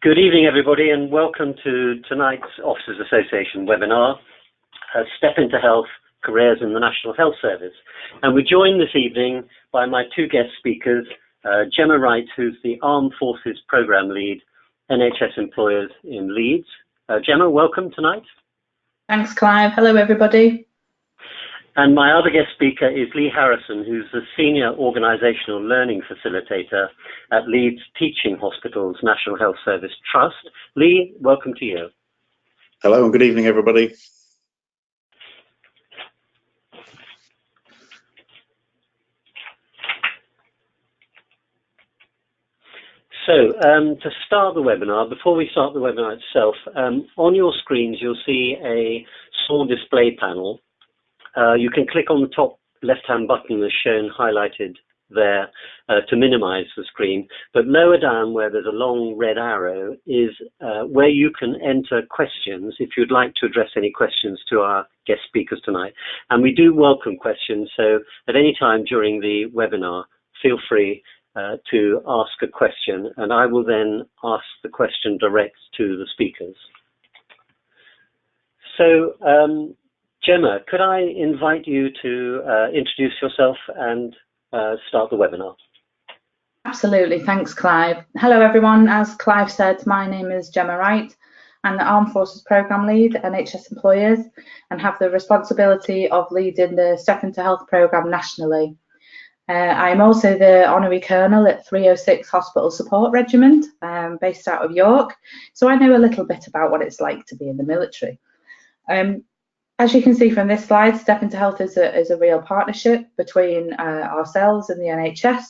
Good evening, everybody, and welcome to tonight's Officers Association webinar, Step into Health, Careers in the National Health Service. And we're joined this evening by my two guest speakers, Gemma Wright, who's the Armed Forces Programme Lead, NHS Employers in Leeds. Gemma, welcome tonight. Thanks, Clive. Hello, everybody. And my other guest speaker is Leigh Harrison, who's the Senior Organisational Learning Facilitator at Leeds Teaching Hospitals National Health Service Trust. Leigh, welcome to you. Hello and good evening, everybody. So, to start the webinar, before we start the webinar itself, on your screens you'll see a small display panel. You can click on the top left-hand button as shown highlighted there to minimize the screen, but lower down where there's a long red arrow is where you can enter questions if you'd like to address any questions to our guest speakers tonight. And we do welcome questions, so at any time during the webinar, feel free to ask a question, and I will then ask the question direct to the speakers. So, Gemma, could I invite you to introduce yourself and start the webinar? Absolutely, thanks, Clive. Hello, everyone. As Clive said, my name is Gemma Wright. I'm the Armed Forces Programme Lead at NHS Employers and have the responsibility of leading the Step into Health programme nationally. I'm also the Honorary Colonel at 306 Hospital Support Regiment, based out of York, so I know a little bit about what it's like to be in the military. As you can see from this slide, Step into Health is a real partnership between ourselves and the NHS,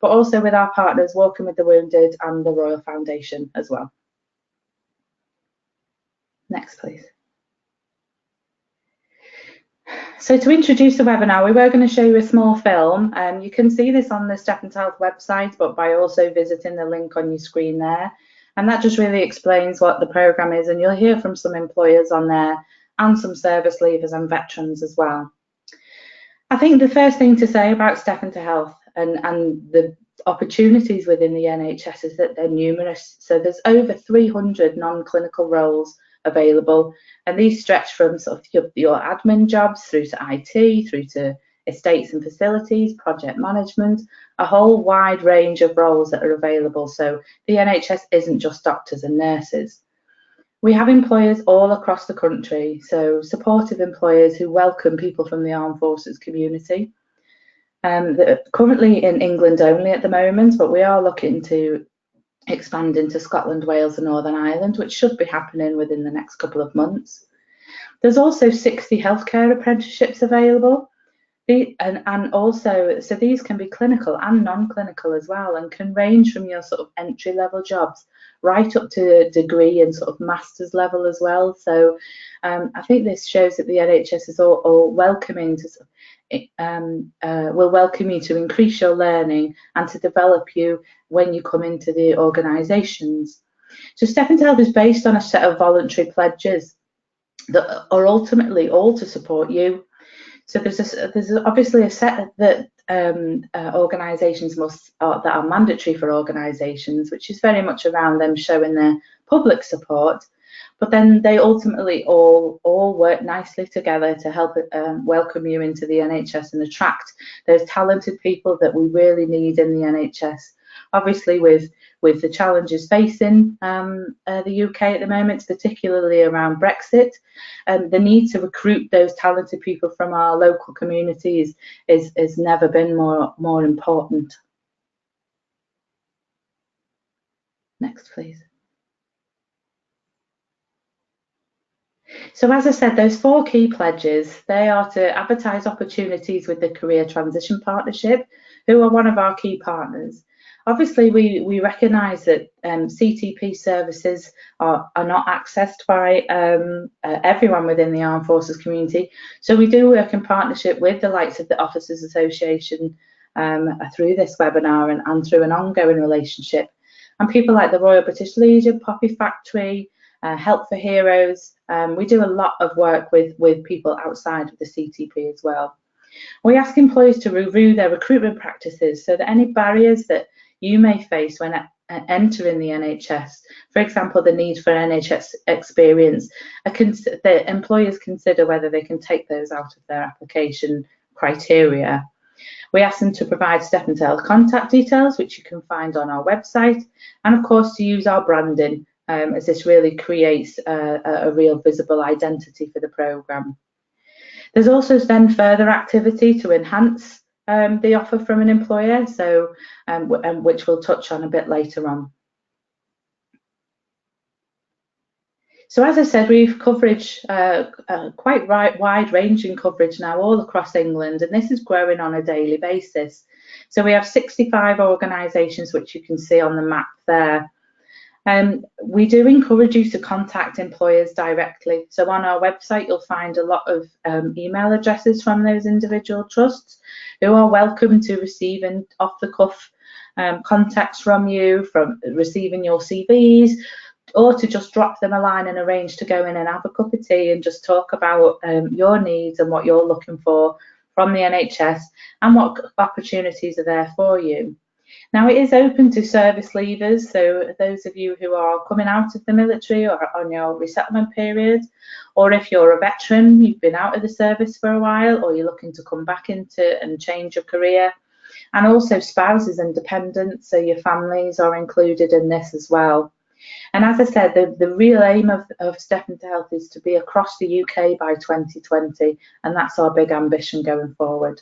but also with our partners Walking with the Wounded and the Royal Foundation as well. Next, please. So to introduce the webinar, we were going to show you a small film. You can see this on the Step into Health website, but by also visiting the link on your screen there. And that just really explains what the programme is, and you'll hear from some employers on there and some service leavers and veterans as well. I think the first thing to say about Step into Health and the opportunities within the NHS is that they're numerous. So there's over 300 non-clinical roles available, and these stretch from sort of your admin jobs through to IT, through to estates and facilities, project management, a whole wide range of roles that are available. So the NHS isn't just doctors and nurses. We have employers all across the country, so supportive employers who welcome people from the armed forces community. They're currently in England only at the moment, but we are looking to expand into Scotland, Wales and Northern Ireland, which should be happening within the next couple of months. There's also 60 healthcare apprenticeships available. And also, so these can be clinical and non-clinical as well, and can range from your sort of entry-level jobs right up to degree and sort of master's level as well. So I think this shows that the NHS is all welcoming to will welcome you to increase your learning and to develop you when you come into the organisations. So Step into Health is based on a set of voluntary pledges that are ultimately all to support you. So there's obviously a set that organisations that are mandatory for organisations, which is very much around them showing their public support. But then they ultimately all work nicely together to help welcome you into the NHS and attract those talented people that we really need in the NHS. Obviously, with the challenges facing the UK at the moment, particularly around Brexit, the need to recruit those talented people from our local communities has never been more important. Next, please. So as I said, those 4 key pledges, they are to advertise opportunities with the Career Transition Partnership, who are one of our key partners. Obviously, we recognise that CTP services are not accessed by everyone within the Armed Forces community. So we do work in partnership with the likes of the Officers Association through this webinar and through an ongoing relationship. And people like the Royal British Legion, Poppy Factory, Help for Heroes. We do a lot of work with people outside of the CTP as well. We ask employers to review their recruitment practices so that any barriers that you may face when entering the NHS. For example, the need for NHS experience, the employers consider whether they can take those out of their application criteria. We ask them to provide Step and Tail contact details, which you can find on our website, and of course to use our branding, as this really creates a real visible identity for the programme. There's also then further activity to enhance the offer from an employer, so which we'll touch on a bit later on. So as I said, we've coverage, quite wide-ranging coverage now all across England, and this is growing on a daily basis. So we have 65 organisations, which you can see on the map there. We do encourage you to contact employers directly. So on our website, you'll find a lot of email addresses from those individual trusts who are welcome to receiving off-the-cuff contacts from you, from receiving your CVs, or to just drop them a line and arrange to go in and have a cup of tea and just talk about your needs and what you're looking for from the NHS and what opportunities are there for you. Now, it is open to service leavers, so those of you who are coming out of the military or on your resettlement period, or if you're a veteran, you've been out of the service for a while, or you're looking to come back into and change your career, and also spouses and dependents, so your families are included in this as well. And as I said, the real aim of Step Into Health is to be across the UK by 2020, and that's our big ambition going forward.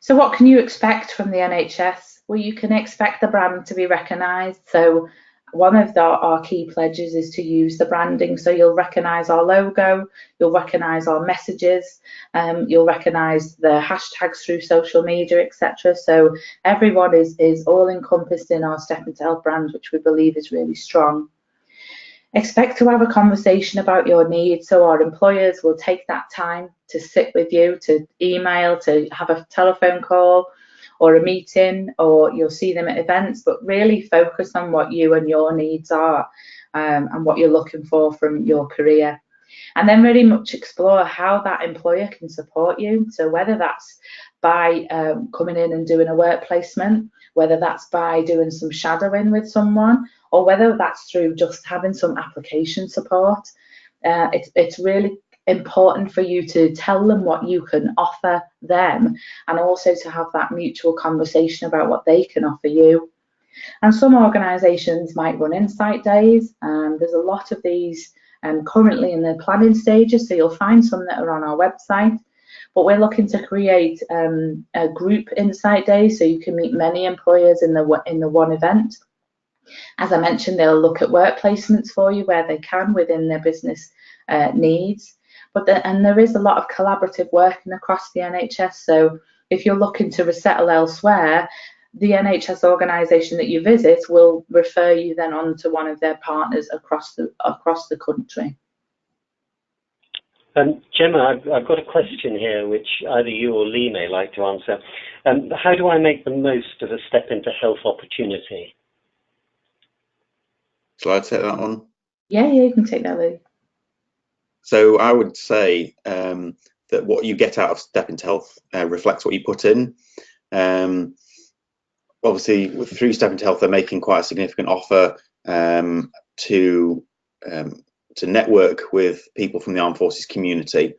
So what can you expect from the NHS? Well, you can expect the brand to be recognised. So one of our key pledges is to use the branding. So you'll recognise our logo, you'll recognise our messages, you'll recognise the hashtags through social media, etc. So everyone is all encompassed in our Step Into Health brand, which we believe is really strong. Expect to have a conversation about your needs, so our employers will take that time to sit with you, to email, to have a telephone call or a meeting, or you'll see them at events, but really focus on what you and your needs are and what you're looking for from your career. And then really much explore how that employer can support you. So whether that's by coming in and doing a work placement, whether that's by doing some shadowing with someone, or whether that's through just having some application support. It's really important for you to tell them what you can offer them, and also to have that mutual conversation about what they can offer you. And some organisations might run insight days, and there's a lot of these currently in the planning stages, so you'll find some that are on our website. But we're looking to create a group insight day, so you can meet many employers in the one event. As I mentioned, they'll look at work placements for you where they can within their business needs. And there is a lot of collaborative working across the NHS. So if you're looking to resettle elsewhere, the NHS organisation that you visit will refer you then on to one of their partners across the country. Gemma, I've got a question here which either you or Leigh may like to answer. How do I make the most of a Step Into Health opportunity? Shall I take that one? Yeah, you can take that, Leigh. So I would say that what you get out of Step Into Health reflects what you put in. Obviously, through Step Into Health, they're making quite a significant offer to network with people from the Armed Forces community,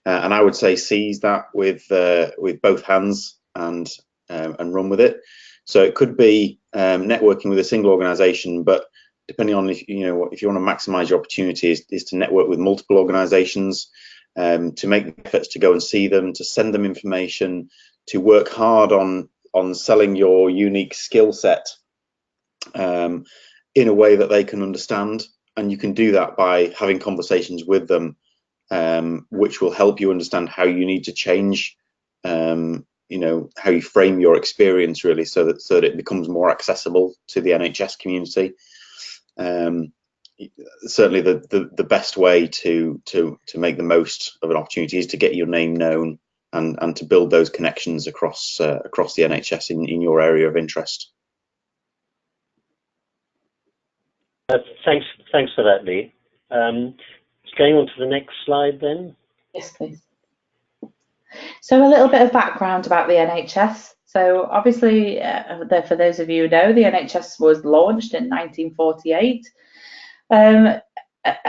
and I would say seize that with both hands and run with it. So it could be networking with a single organisation, but depending on if you want to maximise your opportunities, is to network with multiple organisations, to make efforts to go and see them, to send them information, to work hard on selling your unique skill set in a way that they can understand. And you can do that by having conversations with them, which will help you understand how you need to change, how you frame your experience, really, so that it becomes more accessible to the NHS community. Certainly the best way to make the most of an opportunity is to get your name known and to build those connections across the NHS in your area of interest. Thanks for that, Leigh. Going on to the next slide then. Yes, please. So a little bit of background about the NHS. So obviously, for those of you who know, the NHS was launched in 1948.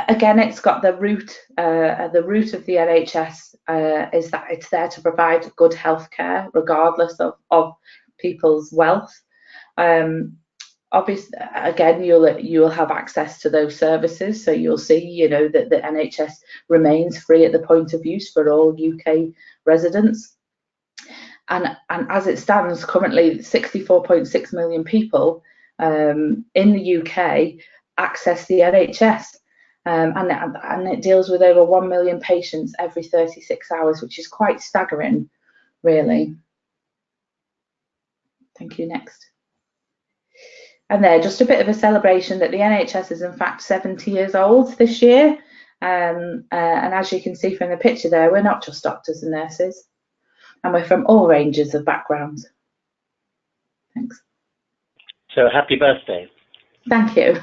Again, it's got the root of the NHS is that it's there to provide good healthcare regardless of people's wealth. Obviously, again, you'll have access to those services, so you'll see, you know, that the NHS remains free at the point of use for all UK residents. And as it stands currently, 64.6 million people in the UK access the NHS. And it deals with over 1 million patients every 36 hours, which is quite staggering, really. Thank you. Next. And there, just a bit of a celebration that the NHS is in fact 70 years old this year. And as you can see from the picture there, we're not just doctors and nurses, and we're from all ranges of backgrounds. Thanks. So happy birthday. Thank you.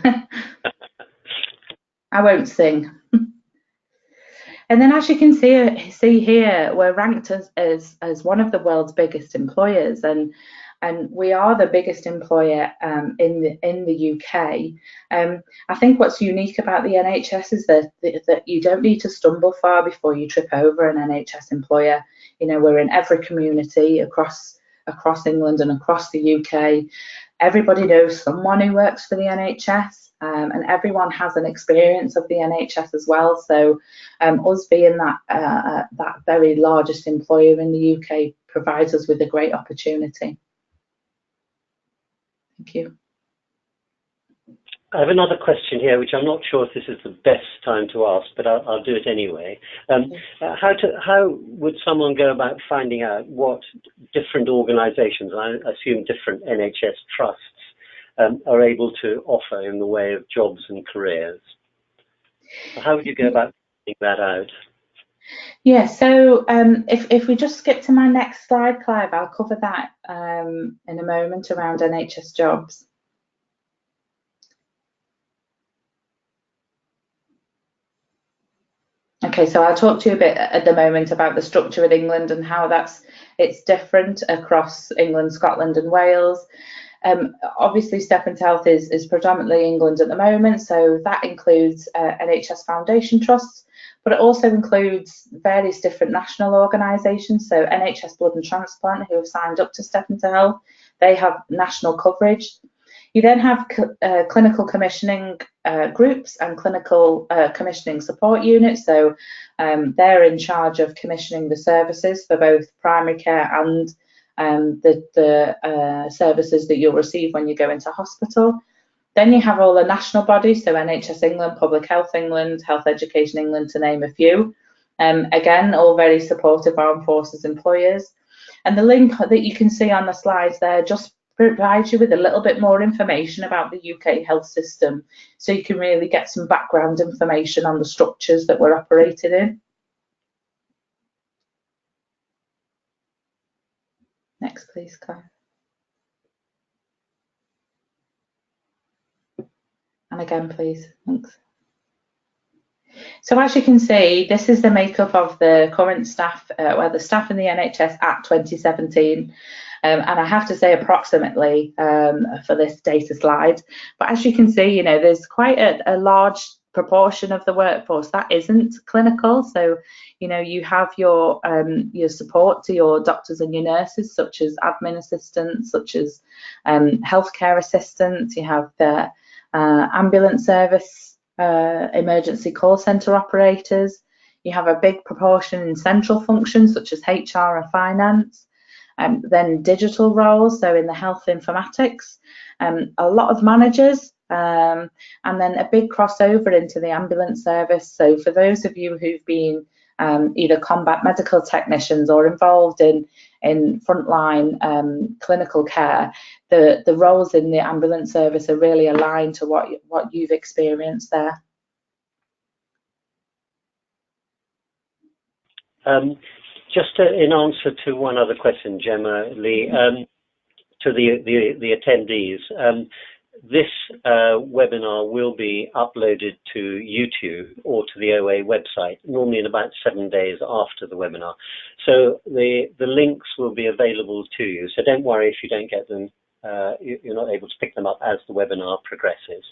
I won't sing. And then, as you can see here, we're ranked as one of the world's biggest employers, and we are the biggest employer in the UK. I think what's unique about the NHS is that you don't need to stumble far before you trip over an NHS employer. You know, we're in every community across England and across the UK. Everybody knows someone who works for the NHS, and everyone has an experience of the NHS as well. So us being that very largest employer in the UK provides us with a great opportunity. Thank you. I have another question here, which I'm not sure if this is the best time to ask, but I'll do it anyway. How would someone go about finding out what different organisations, I assume different NHS trusts, are able to offer in the way of jobs and careers? How would you go about finding that out? Yeah, so if we just skip to my next slide, Clive, I'll cover that in a moment around NHS jobs. Okay, so I'll talk to you a bit at the moment about the structure in England and how it's different across England, Scotland and Wales. Obviously, Step and Health is predominantly England at the moment, so that includes NHS Foundation Trusts, but it also includes various different national organisations. So NHS Blood and Transplant, who have signed up to Step and Health, they have national coverage. You then have clinical commissioning groups and clinical commissioning support units. So they're in charge of commissioning the services for both primary care and the services that you'll receive when you go into hospital. Then you have all the national bodies, so NHS England, Public Health England, Health Education England, to name a few. Again, all very supportive armed forces employers. And the link that you can see on the slides there just provides you with a little bit more information about the UK health system, so you can really get some background information on the structures that we're operating in. Next, please, Claire. And again, please. Thanks. So as you can see, this is the makeup of the current staff, the staff in the NHS at 2017. And I have to say approximately for this data slide. But as you can see, you know, there's quite a large proportion of the workforce that isn't clinical. So, you know, you have your support to your doctors and your nurses, such as admin assistants, such as healthcare assistants. You have the ambulance service, emergency call centre operators. You have a big proportion in central functions such as HR and finance. Then digital roles, so in the health informatics, a lot of managers, and then a big crossover into the ambulance service. So for those of you who've been either combat medical technicians or involved in frontline clinical care, the roles in the ambulance service are really aligned to what you've experienced there. Just in answer to one other question, Gemma, Leigh, to the attendees, this webinar will be uploaded to YouTube or to the OA website, normally in about 7 days after the webinar. So the links will be available to you. So don't worry if you don't get them, you're not able to pick them up as the webinar progresses.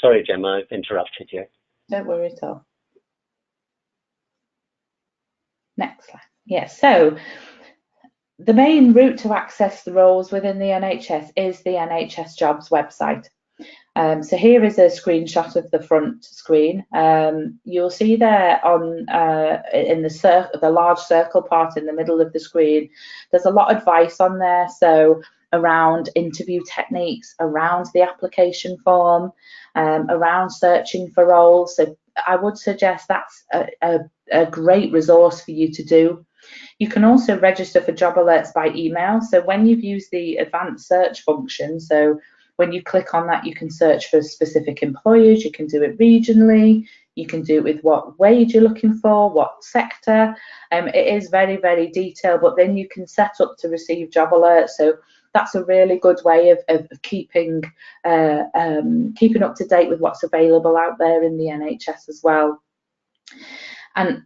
Sorry, Gemma, I've interrupted you. Don't worry at all. Next slide. Yes, so the main route to access the roles within the NHS is the NHS Jobs website. So here is a screenshot of the front screen. You'll see there on in the large circle part in the middle of the screen, there's a lot of advice on there. So around interview techniques, around the application form, around searching for roles. So I would suggest that's a great resource for you to do. You can also register for job alerts by email. So when you've used the advanced search function, so when you click on that, you can search for specific employers, you can do it regionally, you can do it with what wage you're looking for, what sector. It is very, very detailed, but then you can set up to receive job alerts. So that's a really good way of keeping up to date with what's available out there in the NHS as well. And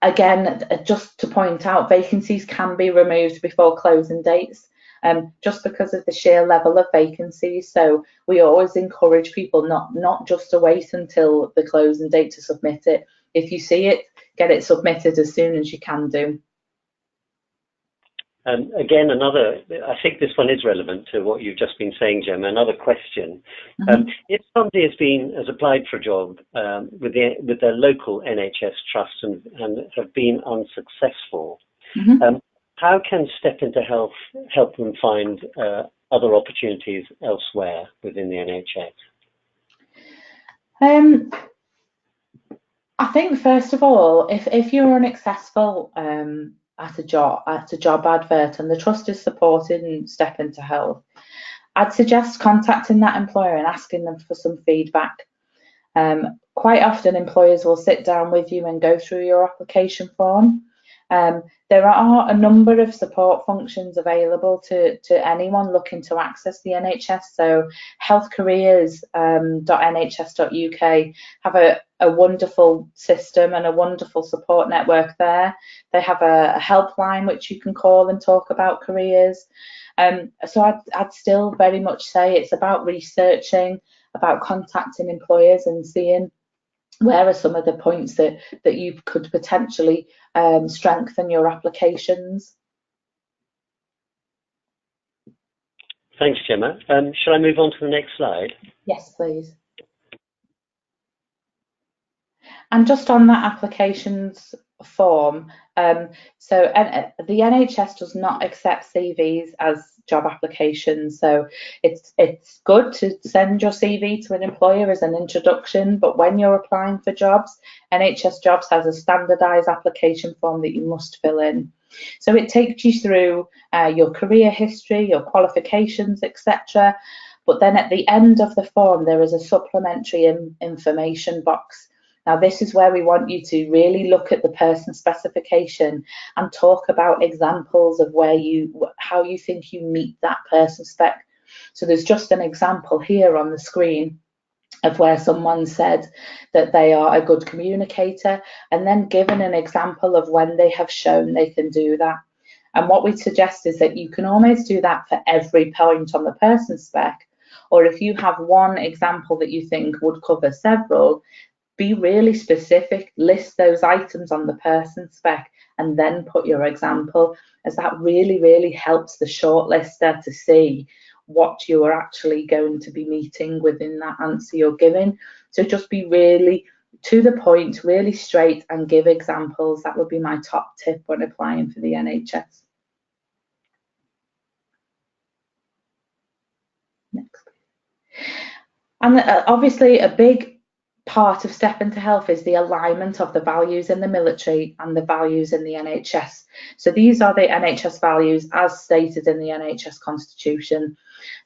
again, just to point out, vacancies can be removed before closing dates, just because of the sheer level of vacancies. So we always encourage people not just to wait until the closing date to submit it. If you see it, get it submitted as soon as you can do. Again, I think this one is relevant to what you've just been saying, Gemma. Another question. If somebody has applied for a job with their local NHS trust and have been unsuccessful, how can Step Into Health help them find other opportunities elsewhere within the NHS? I think, first of all, if you're unsuccessful at a job advert and the trust is supporting Step Into Health, I'd suggest contacting that employer and asking them for some feedback. Quite often employers will sit down with you and go through your application form. There are a number of support functions available to anyone looking to access the NHS. So healthcareers.nhs.uk have a wonderful system and a wonderful support network there. They have a helpline which you can call and talk about careers. So I'd still very much say it's about researching, about contacting employers and seeing where are some of the points that you could potentially strengthen your applications. Thanks, Gemma. Shall I move on to the next slide? Yes, please. And just on that applications form, so the NHS does not accept CVs as job applications, so it's good to send your CV to an employer as an introduction, but when you're applying for jobs, NHS Jobs has a standardised application form that you must fill in. So it takes you through your career history, your qualifications, etc. But then at the end of the form, there is a supplementary information box. Now, this is where we want you to really look at the person specification and talk about examples of how you think you meet that person spec. So there's just an example here on the screen of where someone said that they are a good communicator and then given an example of when they have shown they can do that. And what we suggest is that you can almost do that for every point on the person spec, or if you have one example that you think would cover several, be really specific, list those items on the person spec and then put your example, as that really, really helps the shortlister to see what you are actually going to be meeting within that answer you're giving. So just be really to the point, really straight and give examples. That would be my top tip when applying for the NHS. Next. And obviously a big part of Step Into Health is the alignment of the values in the military and the values in the NHS. So these are the NHS values as stated in the NHS Constitution.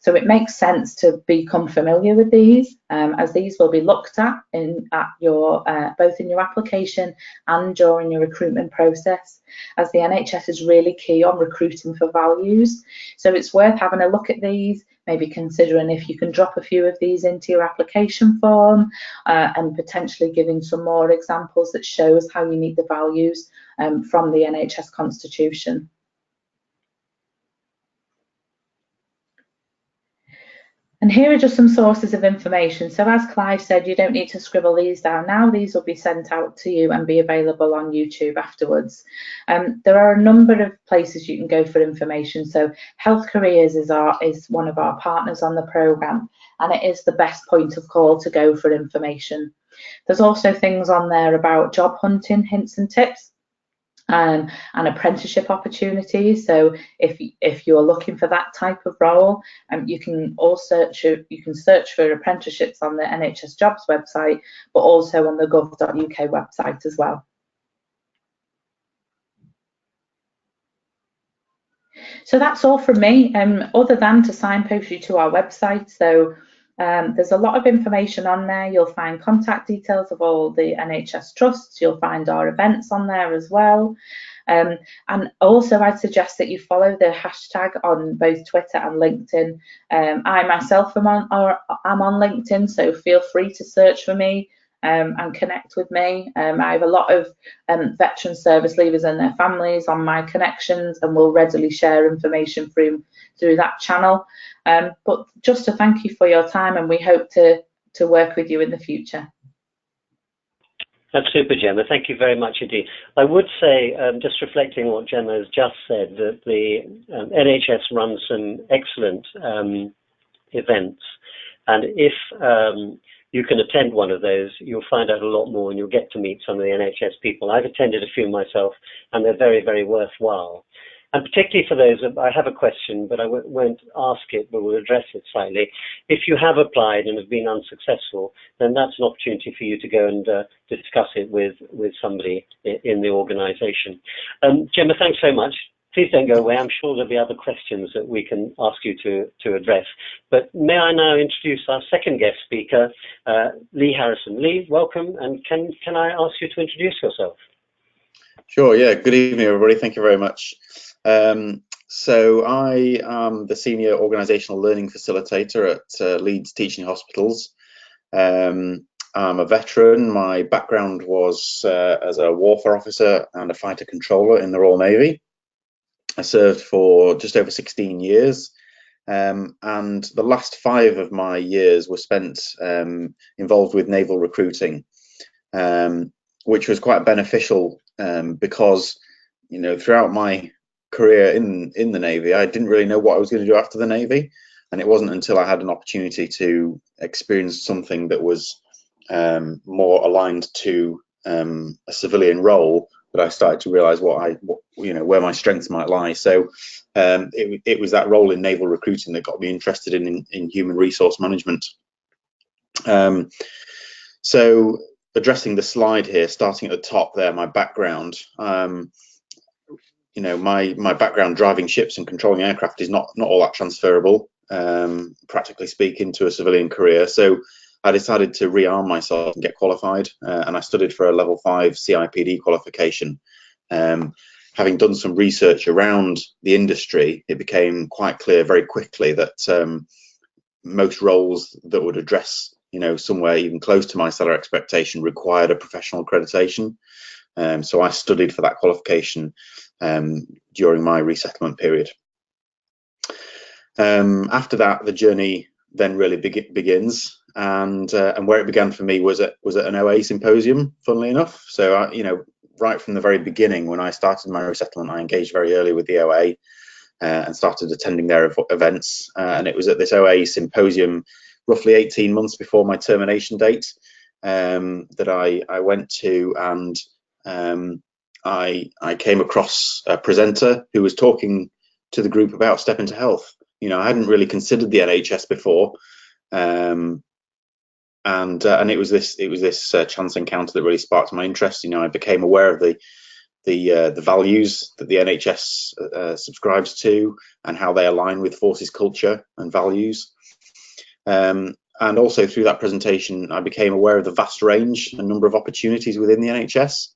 So it makes sense to become familiar with these, as these will be looked at both in your application and during your recruitment process, as the NHS is really key on recruiting for values. So it's worth having a look at these, maybe considering if you can drop a few of these into your application form, and potentially giving some more examples that shows how you meet the values from the NHS Constitution. And here are just some sources of information. So as Clive said, you don't need to scribble these down now. These will be sent out to you and be available on YouTube afterwards. There are a number of places you can go for information. So Health Careers is one of our partners on the programme, and it is the best point of call to go for information. There's also things on there about job hunting, hints and tips. And apprenticeship opportunities. So if you're looking for that type of role, you can search for apprenticeships on the NHS Jobs website, but also on the gov.uk website as well. So that's all from me, other than to signpost you to our website. So there's a lot of information on there. You'll find contact details of all the NHS trusts. You'll find our events on there as well. And also I'd suggest that you follow the hashtag on both Twitter and LinkedIn. I myself am on LinkedIn, so feel free to search for me and connect with me. I have a lot of veteran service leavers and their families on my connections, and will readily share information through that channel. But just to thank you for your time, and we hope to work with you in the future. That's super, Gemma. Thank you very much indeed. I would say, just reflecting on what Gemma has just said, that the NHS runs some excellent events, and if you can attend one of those, you'll find out a lot more, and you'll get to meet some of the NHS people. I've attended a few myself, and they're very, very worthwhile. And particularly for those, I have a question, but I won't ask it, but we'll address it slightly. If you have applied and have been unsuccessful, then that's an opportunity for you to go and discuss it with somebody in the organisation. Gemma, thanks so much. Please don't go away. I'm sure there'll be other questions that we can ask you to address. But may I now introduce our second guest speaker, Leigh Harrison. Leigh, welcome, and can I ask you to introduce yourself? Sure, yeah. Good evening, everybody. Thank you very much. So I am the Senior Organisational Learning Facilitator at Leeds Teaching Hospitals. I'm a veteran. My background was as a warfare officer and a fighter controller in the Royal Navy. I served for just over 16 years, and the last 5 of my years were spent involved with naval recruiting, which was quite beneficial because, you know, throughout my career in the Navy, I didn't really know what I was going to do after the Navy, and it wasn't until I had an opportunity to experience something that was more aligned to a civilian role that I started to realise where my strengths might lie. So it was that role in naval recruiting that got me interested in human resource management. So addressing the slide here, starting at the top there, my background. You know, my background driving ships and controlling aircraft is not all that transferable, practically speaking, to a civilian career. So I decided to rearm myself and get qualified, and I studied for a level 5 CIPD qualification. Having done some research around the industry, it became quite clear very quickly that most roles that would address, you know, somewhere even close to my salary expectation required a professional accreditation. So I studied for that qualification during my resettlement period. After that, the journey then really begins, and where it began for me was at an OA symposium, funnily enough. So you know, right from the very beginning, when I started my resettlement, I engaged very early with the OA and started attending their events, and it was at this OA symposium roughly 18 months before my termination date that I went to, and I came across a presenter who was talking to the group about Step Into Health. You know, I hadn't really considered the NHS before, and it was this chance encounter that really sparked my interest. You know, I became aware of the values that the NHS subscribes to and how they align with Forces culture and values. And also through that presentation, I became aware of the vast range and number of opportunities within the NHS.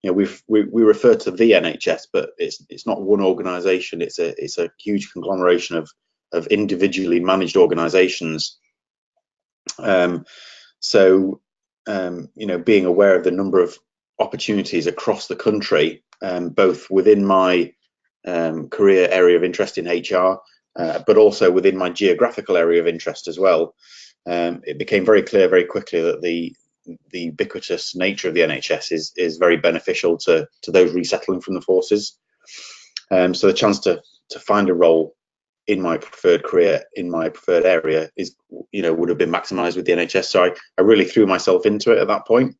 You know, we refer to the NHS, but it's not one organisation. It's a huge conglomeration of individually managed organisations. So you know, being aware of the number of opportunities across the country, both within my career area of interest in HR, but also within my geographical area of interest as well, it became very clear very quickly that the ubiquitous nature of the NHS is very beneficial to those resettling from the forces. So the chance to find a role in my preferred career, in my preferred area, is, you know, would have been maximised with the NHS. So I really threw myself into it at that point.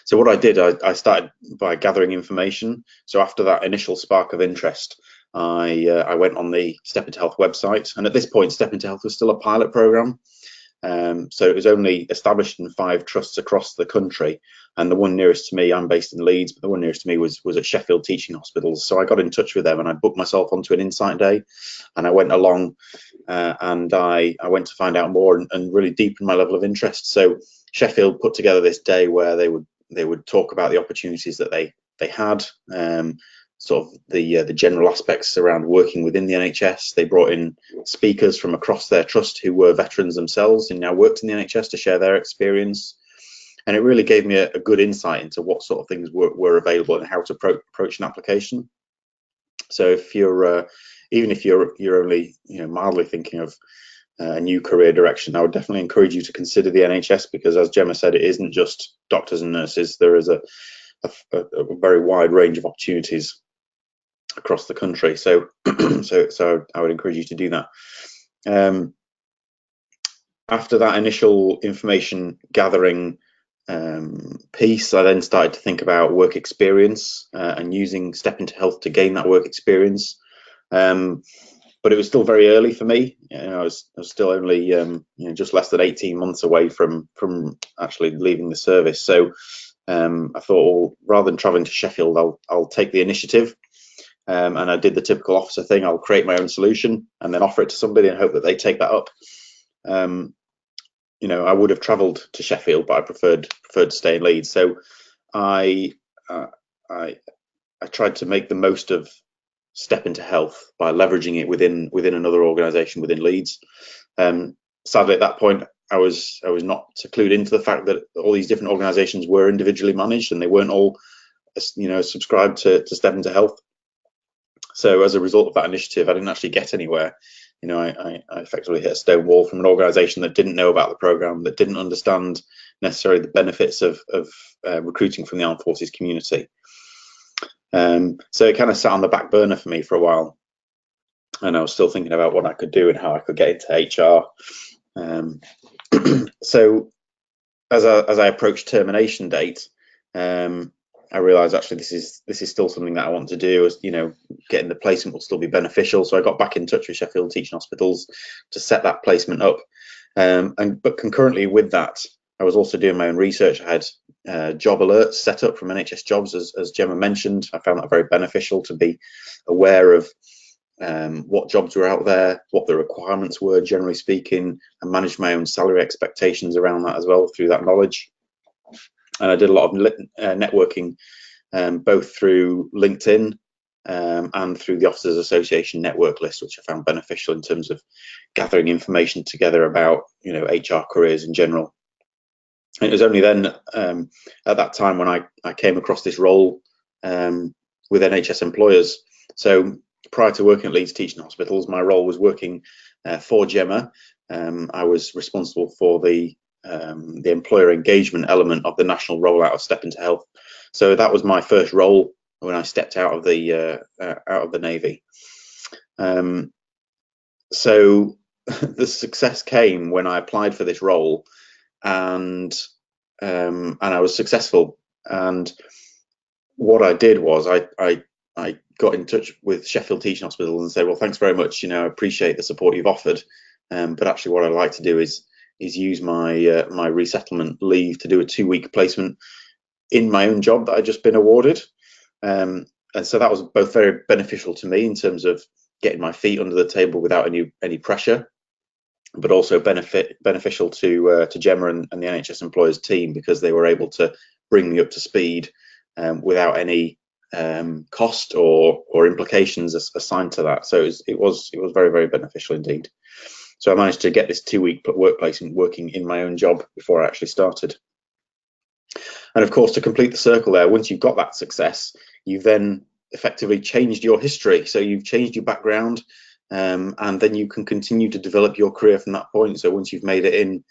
So what I did, I started by gathering information. So after that initial spark of interest, I went on the Step Into Health website, and at this point, Step Into Health was still a pilot programme. So it was only established in 5 trusts across the country, and the one nearest to me, I'm based in Leeds, but the one nearest to me was at Sheffield Teaching Hospitals. So I got in touch with them and I booked myself onto an insight day, and I went along and I went to find out more and really deepen my level of interest. So Sheffield put together this day where they would talk about the opportunities that they had, sort of the general aspects around working within the NHS. They brought in speakers from across their trust who were veterans themselves and now worked in the NHS to share their experience. And it really gave me a good insight into what sort of things were available and how to approach an application. So if you're even if you're only, you know, mildly thinking of a new career direction, I would definitely encourage you to consider the NHS, because as Gemma said, it isn't just doctors and nurses. There is a very wide range of opportunities across the country. So so I would encourage you to do that. After that initial information gathering piece, I then started to think about work experience and using Step Into Health to gain that work experience. But it was still very early for me. You know, I was still only you know, just less than 18 months away from actually leaving the service. So I thought, well, rather than traveling to Sheffield, I'll take the initiative. And I did the typical officer thing. I'll create my own solution and then offer it to somebody and hope that they take that up. You know, I would have travelled to Sheffield, but I preferred to stay in Leeds. So I tried to make the most of Step Into Health by leveraging it within another organisation within Leeds. Sadly, at that point, I was not clued into the fact that all these different organisations were individually managed and they weren't all, you know, subscribed to Step Into Health. So as a result of that initiative, I didn't actually get anywhere. You know, I effectively hit a stone wall from an organisation that didn't know about the programme, that didn't understand necessarily the benefits of recruiting from the armed forces community. So it kind of sat on the back burner for me for a while, and I was still thinking about what I could do and how I could get into HR. So as I approached termination date, I realised actually this is still something that I want to do. As you know, getting the placement will still be beneficial. So I got back in touch with Sheffield Teaching Hospitals to set that placement up. But concurrently with that, I was also doing my own research. I had job alerts set up from NHS Jobs, as Gemma mentioned. I found that very beneficial to be aware of what jobs were out there, what the requirements were, generally speaking, and manage my own salary expectations around that as well through that knowledge. And I did a lot of networking, both through LinkedIn and through the Officers Association network list, which I found beneficial in terms of gathering information together about, you know, HR careers in general. And it was only then, at that time, when I came across this role with NHS Employers. So prior to working at Leeds Teaching Hospitals, my role was working for Gemma. I was responsible for the employer engagement element of the national rollout of Step Into Health. So that was my first role when I stepped out of the Navy. So the success came when I applied for this role, and I was successful. And what I did was I got in touch with Sheffield Teaching Hospitals and said, well, thanks very much. You know, I appreciate the support you've offered, but actually what I'd like to do is use my resettlement leave to do a 2-week placement in my own job that I'd just been awarded. And so that was both very beneficial to me in terms of getting my feet under the table without any pressure, but also beneficial to Gemma and the NHS Employers team, because they were able to bring me up to speed without any cost or implications assigned to that. So it was very, very beneficial indeed. So I managed to get this 2-week work placement working in my own job before I actually started. And of course, to complete the circle there, once you've got that success, you've then effectively changed your history. So you've changed your background, and then you can continue to develop your career from that point. So once you've made it in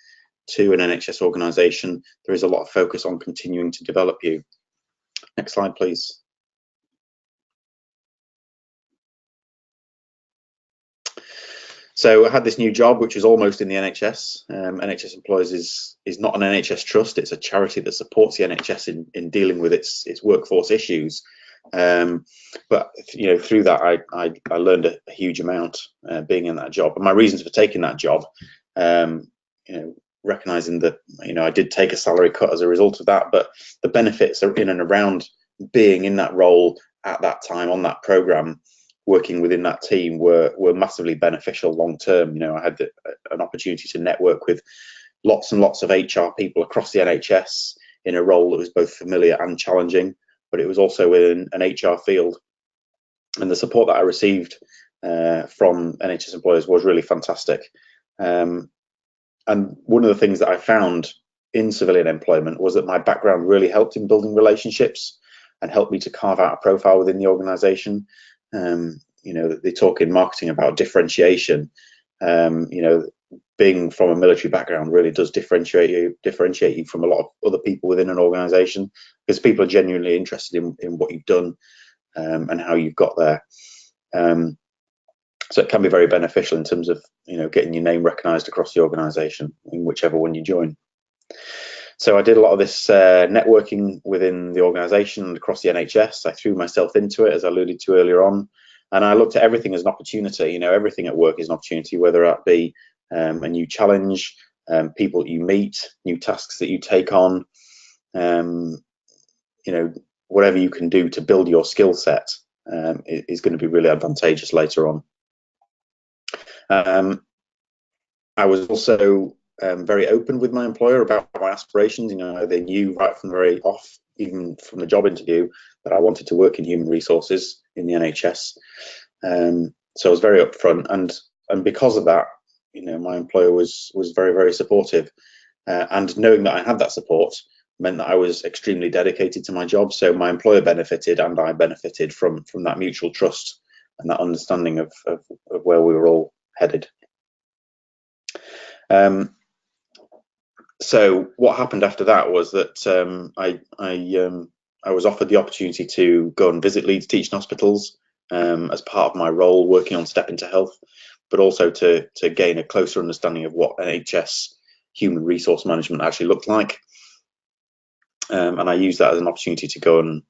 to an NHS organisation, there is a lot of focus on continuing to develop you. Next slide, please. So I had this new job, which was almost in the NHS. NHS Employers is not an NHS trust; it's a charity that supports the NHS in dealing with its workforce issues. But through that, I learned a huge amount being in that job. And my reasons for taking that job, recognizing that I did take a salary cut as a result of that, but the benefits are in and around being in that role at that time on that program, working within that team were massively beneficial long term. I had an opportunity to network with lots and lots of HR people across the NHS in a role that was both familiar and challenging, but it was also within an HR field. And the support that I received from NHS Employers was really fantastic. And one of the things that I found in civilian employment was that my background really helped in building relationships and helped me to carve out a profile within the organisation. They talk in marketing about differentiation. Being from a military background really does differentiate you from a lot of other people within an organisation, because people are genuinely interested in what you've done and how you've got there. So it can be very beneficial in terms of getting your name recognised across the organisation in whichever one you join. So I did a lot of this networking within the organisation and across the NHS. I threw myself into it, as I alluded to earlier on, and I looked at everything as an opportunity. Everything at work is an opportunity, whether that be a new challenge, people that you meet, new tasks that you take on, whatever you can do to build your skill set is going to be really advantageous later on. I was also very open with my employer about my aspirations. They knew right from the very off, even from the job interview, that I wanted to work in human resources in the NHS. So I was very upfront, and because of that, my employer was very, very supportive. And knowing that I had that support meant that I was extremely dedicated to my job. So my employer benefited, and I benefited from that mutual trust and that understanding of where we were all headed. So what happened after that was that I was offered the opportunity to go and visit Leeds teaching hospitals as part of my role working on Step Into Health, but also to gain a closer understanding of what NHS human resource management actually looked like. And I used that as an opportunity to go and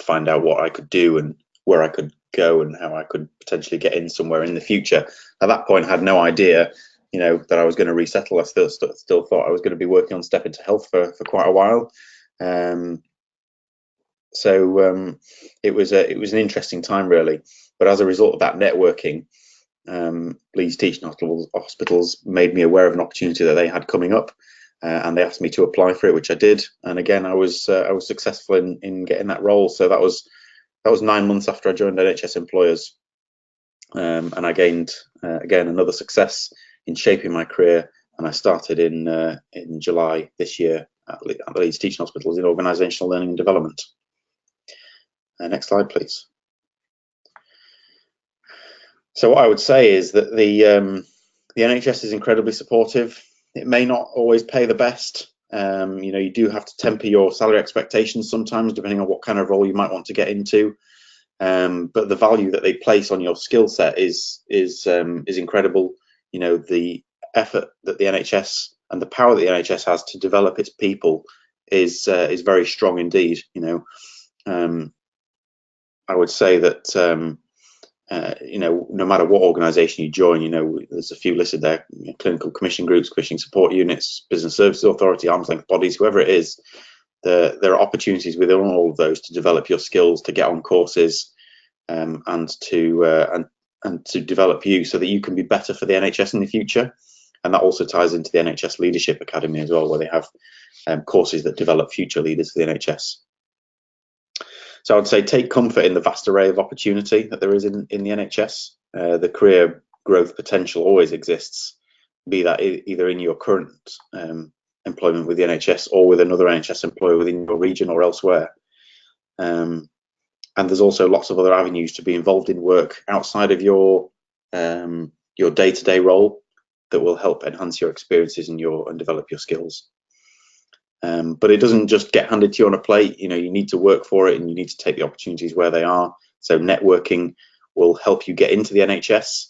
find out what I could do and where I could go and how I could potentially get in somewhere in the future. At that point, I had no idea that I was going to resettle. I still thought I was going to be working on Step Into Health for quite a while. So it was an interesting time, really. But as a result of that networking, Leeds teaching hospitals made me aware of an opportunity that they had coming up, and they asked me to apply for it, which I did. And again, I was successful in getting that role. So that was 9 months after I joined NHS Employers, and I gained again another success in shaping my career, and I started in July this year at Leeds teaching hospitals in Organisational Learning and Development. Next slide, please. So what I would say is that the NHS is incredibly supportive. It may not always pay the best. You do have to temper your salary expectations sometimes, depending on what kind of role you might want to get into. But the value that they place on your skill set is incredible. The effort that the NHS and the power that the NHS has to develop its people is very strong indeed. I would say that no matter what organisation you join, there's a few listed there: clinical commission groups, commissioning support units, business services authority, arm's length bodies, whoever it is. there are opportunities within all of those to develop your skills, to get on courses, and to develop you so that you can be better for the NHS in the future. And that also ties into the NHS Leadership Academy as well, where they have courses that develop future leaders for the NHS. So I would say take comfort in the vast array of opportunity that there is in the NHS. The career growth potential always exists, be that either in your current employment with the NHS or with another NHS employer within your region or elsewhere. And there's also lots of other avenues to be involved in work outside of your day-to-day role that will help enhance your experiences and develop your skills. But it doesn't just get handed to you on a plate. You need to work for it, and you need to take the opportunities where they are. So networking will help you get into the NHS.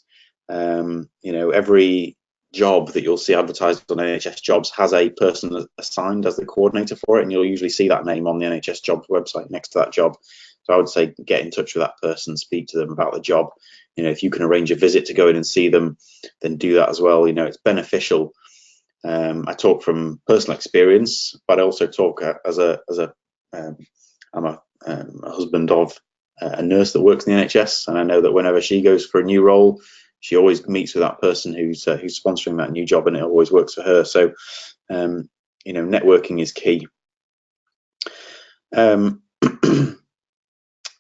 Every job that you'll see advertised on NHS Jobs has a person assigned as the coordinator for it, and you'll usually see that name on the NHS Jobs website next to that job. So I would say get in touch with that person, speak to them about the job. If you can arrange a visit to go in and see them, then do that as well. It's beneficial. I talk from personal experience, but I also talk I'm a husband of a nurse that works in the NHS, and I know that whenever she goes for a new role, she always meets with that person who's sponsoring that new job, and it always works for her. So, networking is key.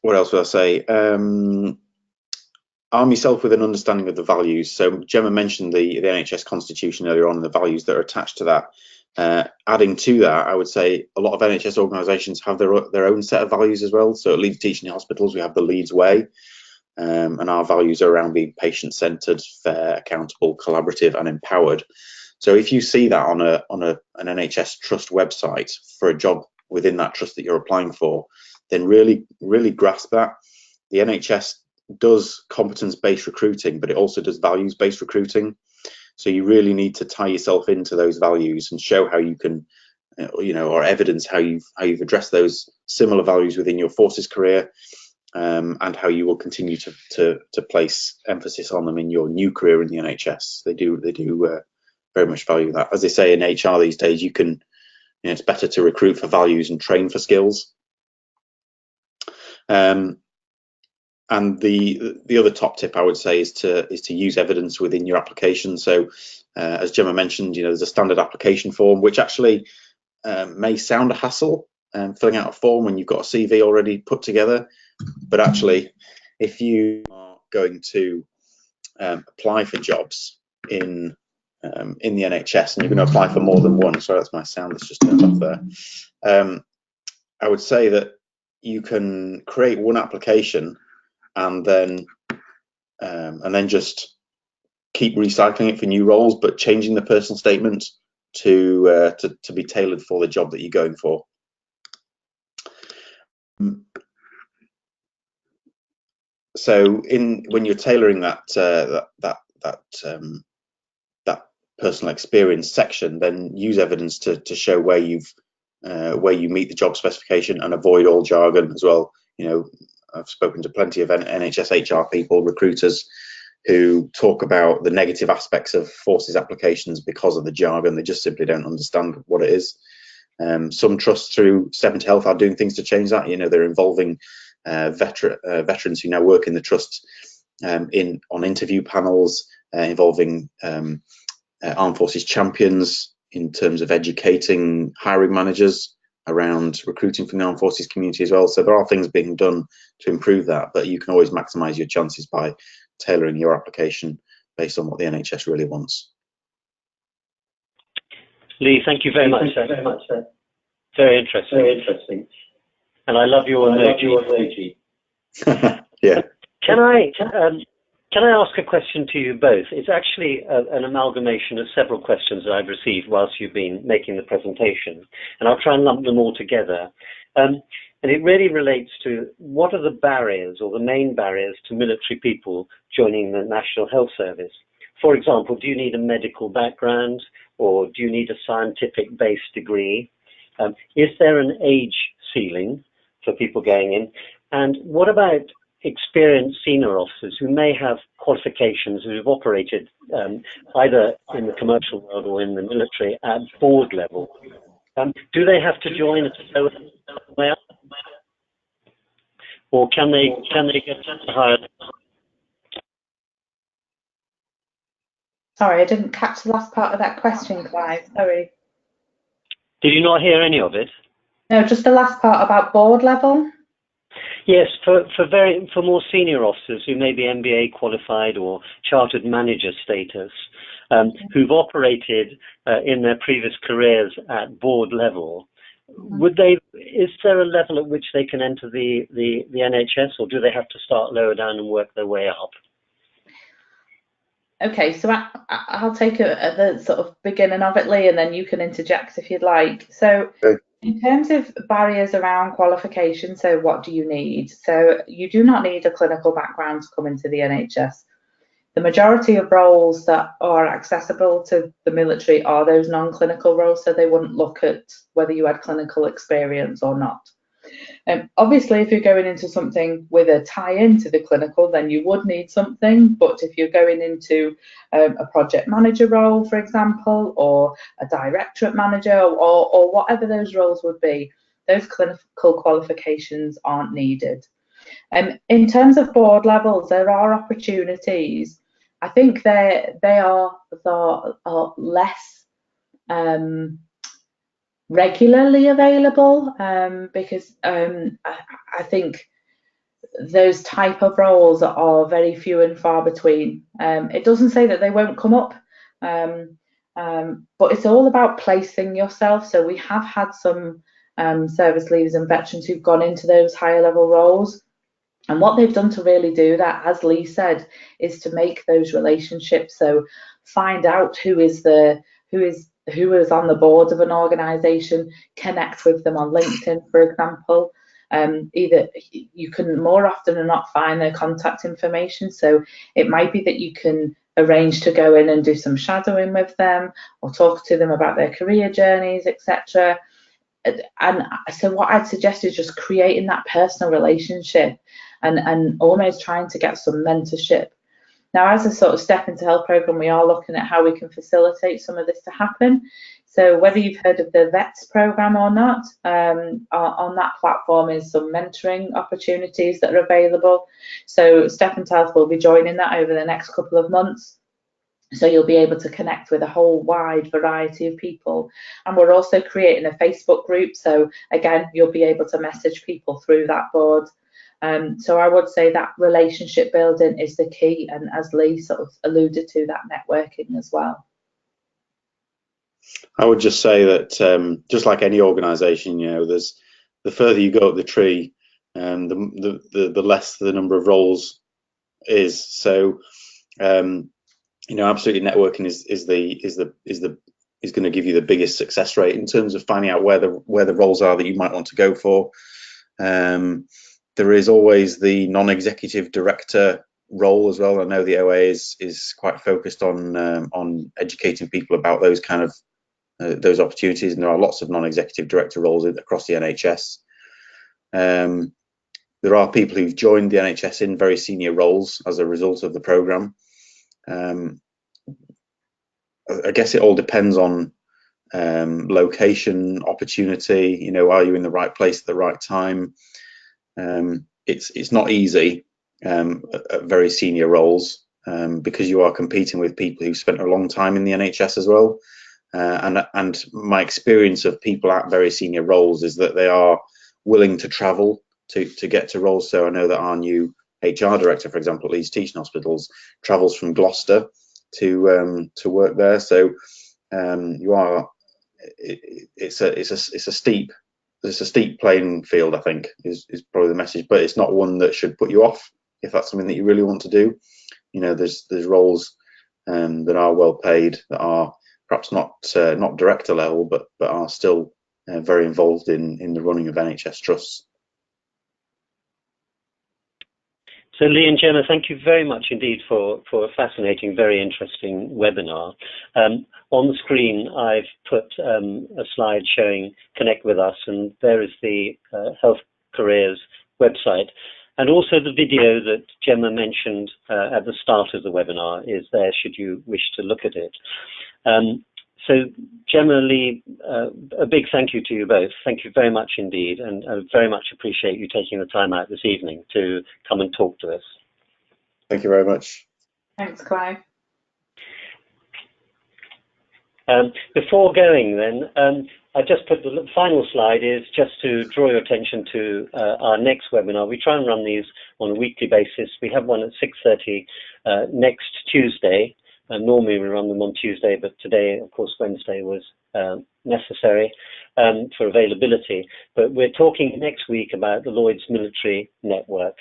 What else would I say? Arm yourself with an understanding of the values. So Gemma mentioned the NHS Constitution earlier on, and the values that are attached to that. Adding to that, I would say a lot of NHS organisations have their own set of values as well. So at Leeds Teaching Hospitals, we have the Leeds Way, and our values are around being patient-centred, fair, accountable, collaborative, and empowered. So if you see that on an NHS Trust website for a job within that trust that you're applying for, then really grasp that. The NHS does competence-based recruiting, but it also does values-based recruiting. So you really need to tie yourself into those values and show how you can, or evidence how you've addressed those similar values within your forces career, and how you will continue to place emphasis on them in your new career in the NHS. They do very much value that. As they say in HR these days, it's better to recruit for values and train for skills. And the other top tip I would say is to use evidence within your application. So as Gemma mentioned, there's a standard application form, which actually may sound a hassle, filling out a form when you've got a CV already put together. But actually, if you are going to apply for jobs in the NHS, and you're going to apply for more than one, sorry, that's my sound that's just turned off there. I would say that you can create one application and then just keep recycling it for new roles, but changing the personal statement to be tailored for the job that you're going for. So when you're tailoring that personal experience section, then use evidence to show where you meet the job specification, and avoid all jargon as well. I've spoken to plenty of NHS HR people, recruiters, who talk about the negative aspects of forces applications because of the jargon. They just simply don't understand what it is. Some trusts through Step Into Health are doing things to change that. They're involving veterans who now work in the trust on interview panels, involving armed forces champions in terms of educating hiring managers around recruiting from the armed forces community as well. So there are things being done to improve that, but you can always maximise your chances by tailoring your application based on what the NHS really wants. Leigh, thank you very much. Very interesting. And I love your emoji. Yeah. Can I ask a question to you both? It's actually an amalgamation of several questions that I've received whilst you've been making the presentation, and I'll try and lump them all together. And it really relates to what are the barriers, or the main barriers, to military people joining the National Health Service? For example, do you need a medical background, or do you need a scientific-based degree? Is there an age ceiling for people going in? And what about experienced senior officers who may have qualifications, who have operated either in the commercial world or in the military at board level? Do they have to join at a lower way up, or can they get higher? Sorry, I didn't catch the last part of that question, Clive. Sorry. Did you not hear any of it? No, just the last part about board level. Yes, for more senior officers who may be MBA qualified or chartered manager status, who've operated in their previous careers at board level, is there a level at which they can enter the NHS, or do they have to start lower down and work their way up? Okay, so I'll take it at the sort of beginning of it, Leigh, and then you can interject if you'd like. So in terms of barriers around qualification, so what do you need? So you do not need a clinical background to come into the NHS. The majority of roles that are accessible to the military are those non-clinical roles, so they wouldn't look at whether you had clinical experience or not. Obviously, if you're going into something with a tie-in to the clinical, then you would need something. But if you're going into a project manager role, for example, or a directorate manager, or whatever those roles would be, those clinical qualifications aren't needed. In terms of board levels, there are opportunities. I think they are less regularly available, because I think those type of roles are very few and far between. It doesn't say that they won't come up, but it's all about placing yourself. So we have had some service leavers and veterans who've gone into those higher level roles, and what they've done to really do that, as Leigh said, is to make those relationships. So find out who is on the board of an organisation, connect with them on LinkedIn, for example. Either you can more often than not find their contact information, so it might be that you can arrange to go in and do some shadowing with them or talk to them about their career journeys, etc. And so what I'd suggest is just creating that personal relationship and almost trying to get some mentorship. Now, as a sort of Step Into Health programme, we are looking at how we can facilitate some of this to happen. So whether you've heard of the VETS programme or not, on that platform is some mentoring opportunities that are available. So Step Into Health will be joining that over the next couple of months. So you'll be able to connect with a whole wide variety of people. And we're also creating a Facebook group. So again, you'll be able to message people through that board. So I would say that relationship building is the key, and as Leigh sort of alluded to, that networking as well. I would just say that just like any organisation, there's the further you go up the tree, the less the number of roles is. So absolutely, networking is going to give you the biggest success rate in terms of finding out where the roles are that you might want to go for. There is always the non-executive director role as well. I know the OA is quite focused on educating people about those kind of those opportunities, and there are lots of non-executive director roles across the NHS. There are people who've joined the NHS in very senior roles as a result of the programme. I guess it all depends on location, opportunity. Are you in the right place at the right time? It's not easy at very senior roles because you are competing with people who've spent a long time in the NHS as well. And my experience of people at very senior roles is that they are willing to travel to get to roles. So I know that our new HR director, for example, at Leeds Teaching Hospitals, travels from Gloucester to work there. So it's a steep playing field, I think, is probably the message, but it's not one that should put you off if that's something that you really want to do. There's roles that are well paid, that are perhaps not director level, but are still very involved in the running of NHS trusts. So Leigh and Gemma, thank you very much indeed for a fascinating, very interesting webinar. On the screen, I've put a slide showing Connect With Us, and there is the Health Careers website. And also the video that Gemma mentioned at the start of the webinar is there should you wish to look at it. So Gemma, Leigh, a big thank you to you both. Thank you very much indeed, and I very much appreciate you taking the time out this evening to come and talk to us. Thank you very much. Thanks, Clive. Before going then, I just put the final slide is just to draw your attention to our next webinar. We try and run these on a weekly basis. We have one at 6:30 next Tuesday. Normally we run them on Tuesday, but today, of course, Wednesday was necessary for availability. But we're talking next week about the Lloyd's Military Network.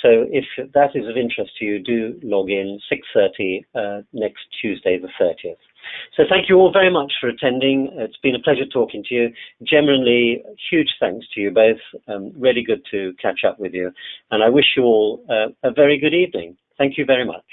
So if that is of interest to you, do log in 6:30 next Tuesday, the 30th. So thank you all very much for attending. It's been a pleasure talking to you. Gemma and Leigh, huge thanks to you both. Really good to catch up with you. And I wish you all a very good evening. Thank you very much.